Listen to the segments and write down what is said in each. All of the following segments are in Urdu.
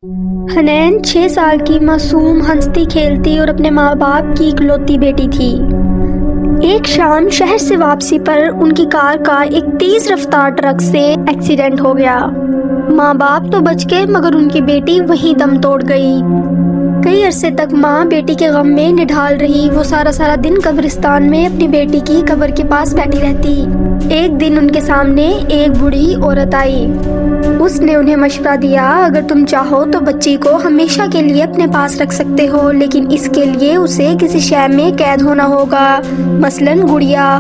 حنین 6 سال کی معصوم ہنستی کھیلتی اور اپنے ماں باپ کی اکلوتی بیٹی تھی۔ ایک شام شہر سے واپسی پر ان کی کار کا ایک تیز رفتار ٹرک سے ایکسیڈنٹ ہو گیا۔ ماں باپ تو بچ گئے مگر ان کی بیٹی وہیں دم توڑ گئی۔ کئی عرصے تک ماں بیٹی کے غم میں نڈھال رہی۔ وہ سارا دن قبرستان میں اپنی بیٹی کی قبر کے پاس بیٹھی رہتی۔ ایک دن ان کے سامنے ایک بوڑھی عورت آئی۔ اس نے انہیں مشورہ دیا، اگر تم چاہو تو بچی کو ہمیشہ کے لیے اپنے پاس رکھ سکتے ہو، لیکن اس کے لیے اسے کسی شے میں قید ہونا ہوگا، مثلاً گڑیا۔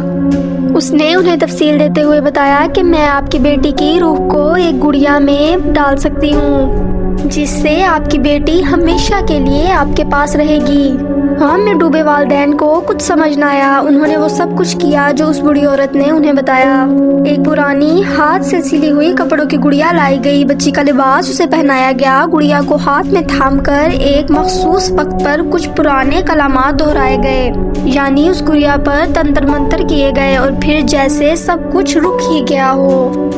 اس نے انہیں تفصیل دیتے ہوئے بتایا کہ میں آپ کی بیٹی کی روح کو ایک گڑیا میں ڈال سکتی ہوں جس سے آپ کی بیٹی ہمیشہ کے لیے آپ کے پاس رہے گی۔ غم میں ڈوبے والدین کو کچھ سمجھ نہ آیا۔ انہوں نے وہ سب کچھ کیا جو اس بوڑھی عورت نے انہیں بتایا۔ ایک پرانی ہاتھ سے سلی ہوئی کپڑوں کی گڑیا لائی گئی۔ بچی کا لباس اسے پہنایا گیا۔ گڑیا کو ہاتھ میں تھام کر ایک مخصوص وقت پر کچھ پرانے کلمات دہرائے گئے، یعنی اس گڑیا پر تنتر منتر کیے گئے، اور پھر جیسے سب کچھ رک ہی گیا ہو۔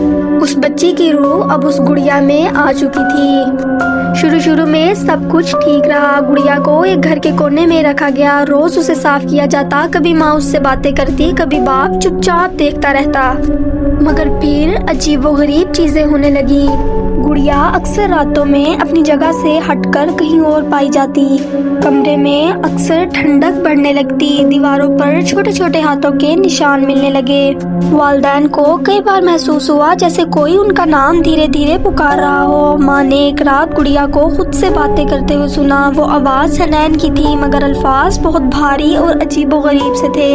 اس بچی کی روح اب اس گڑیا میں آ چکی تھی۔ شروع میں سب کچھ ٹھیک رہا۔ گڑیا کو ایک گھر کے کونے میں رکھا گیا۔ روز اسے صاف کیا جاتا۔ کبھی ماں اس سے باتیں کرتی، کبھی باپ چپ چاپ دیکھتا رہتا۔ مگر پھر عجیب و غریب چیزیں ہونے لگی۔ گڑیا اکثر راتوں میں اپنی جگہ سے ہٹ کر کہیں اور پائی جاتی۔ کمرے میں اکثر ٹھنڈک بڑھنے لگتی۔ دیواروں پر چھوٹے چھوٹے ہاتھوں کے نشان ملنے لگے۔ والدین کو کئی بار محسوس ہوا جیسے کوئی ان کا نام دھیرے دھیرے پکار رہا ہو۔ ماں نے ایک رات گڑیا کو خود سے باتیں کرتے ہوئے سنا۔ وہ آواز حنین کی تھی مگر الفاظ بہت بھاری اور عجیب و غریب سے تھے۔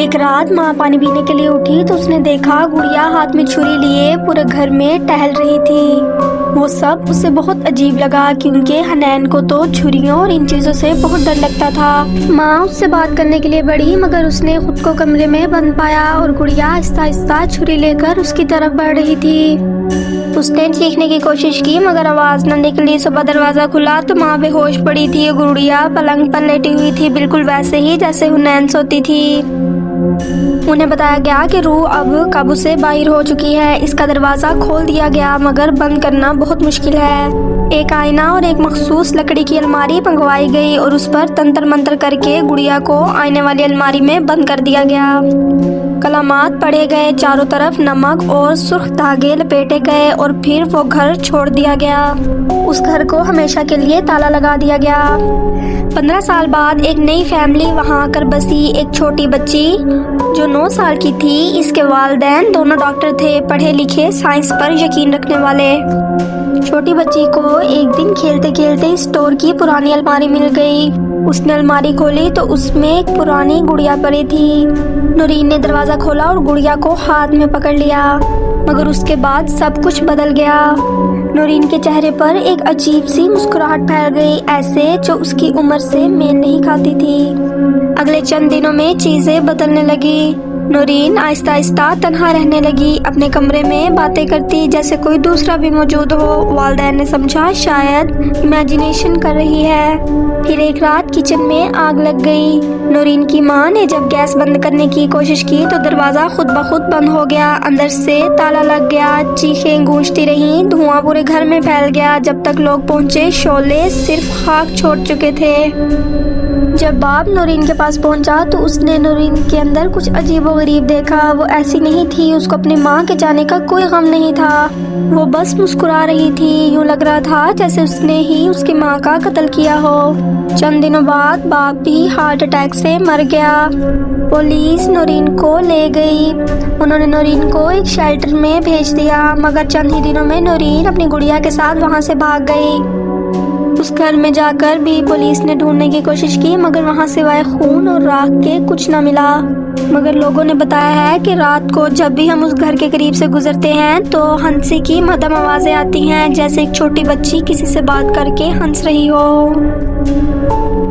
ایک رات ماں پانی پینے کے لیے اٹھی تو اس نے دیکھا گڑیا ہاتھ میں چھری لیے پورے گھر میں ٹہل رہی تھی۔ وہ سب اسے بہت عجیب لگا کیونکہ حنین کو تو چھریوں اور ان چیزوں سے بہت ڈر لگتا تھا۔ ماں اس سے بات کرنے کے لیے بڑھی مگر اس نے خود کو کمرے میں بند پایا اور گڑیا آہستہ آہستہ چھری لے کر اس کی طرف بڑھ رہی تھی۔ اس نے چیخنے کی کوشش کی مگر آواز نہ نکلی۔ صبح دروازہ کھلا تو ماں بے ہوش پڑی تھی۔ گڑیا پلنگ پر لیٹی ہوئی تھی، بالکل ویسے ہی جیسے حنین سوتی تھی۔ انہیں بتایا گیا کہ روح اب قابو سے باہر ہو چکی ہے۔ اس کا دروازہ کھول دیا گیا مگر بند کرنا بہت مشکل ہے۔ ایک آئینہ اور ایک مخصوص لکڑی کی الماری منگوائی گئی اور اس پر تنتر منتر کر کے گڑیا کو آئینے والی الماری میں بند کر دیا گیا۔ کلمات پڑھے گئے، چاروں طرف نمک اور سرخ دھاگے لپیٹے گئے اور پھر وہ گھر چھوڑ دیا گیا۔ اس گھر کو ہمیشہ کے لیے تالا لگا دیا گیا۔ 15 سال بعد ایک نئی فیملی وہاں آ کر بسی۔ ایک چھوٹی بچی جو 9 سال کی تھی۔ اس کے والدین دونوں ڈاکٹر تھے، پڑھے لکھے، سائنس پر یقین رکھنے والے۔ چھوٹی بچی کو ایک دن کھیلتے کھیلتے اسٹور کی پرانی الماری مل گئی۔ اس نے الماری کھولی تو اس میں ایک پرانی گڑیا پڑی تھی۔ نورین نے دروازہ کھولا اور گڑیا کو ہاتھ میں پکڑ لیا مگر اس کے بعد سب کچھ بدل گیا۔ نورین کے چہرے پر ایک عجیب سی مسکراہٹ پھیل گئی، ایسے جو اس کی عمر سے میل نہیں کھاتی تھی۔ اگلے چند دنوں میں چیزیں بدلنے لگی۔ نورین آہستہ آہستہ تنہا رہنے لگی، اپنے کمرے میں باتیں کرتی جیسے کوئی دوسرا بھی موجود ہو۔ والدین نے سمجھا شاید امیجنیشن کر رہی ہے۔ پھر ایک رات کچن میں آگ لگ گئی۔ نورین کی ماں نے جب گیس بند کرنے کی کوشش کی تو دروازہ خود بخود بند ہو گیا، اندر سے تالا لگ گیا۔ چیخیں گونجتی رہیں، دھواں پورے گھر میں پھیل گیا۔ جب تک لوگ پہنچے شعلے صرف خاک چھوڑ چکے تھے۔ جب باپ نورین کے پاس پہنچا تو اس نے نورین کے اندر کچھ عجیب و غریب دیکھا۔ وہ ایسی نہیں تھی، اس کو اپنی ماں کے جانے کا کوئی غم نہیں تھا۔ وہ بس مسکرا رہی تھی، یوں لگ رہا تھا جیسے اس نے ہی اس کی ماں کا قتل کیا ہو۔ چند دنوں بعد باپ بھی ہارٹ اٹیک سے مر گیا۔ پولیس نورین کو لے گئی۔ انہوں نے نورین کو ایک شیلٹر میں بھیج دیا مگر چند ہی دنوں میں نورین اپنی گڑیا کے ساتھ وہاں سے بھاگ گئی۔ اس گھر میں جا کر بھی پولیس نے ڈھونڈنے کی کوشش کی مگر وہاں سوائے خون اور راکھ کے کچھ نہ ملا۔ مگر لوگوں نے بتایا ہے کہ رات کو جب بھی ہم اس گھر کے قریب سے گزرتے ہیں تو ہنسی کی مدھم آوازیں آتی ہیں، جیسے ایک چھوٹی بچی کسی سے بات کر کے ہنس رہی ہو۔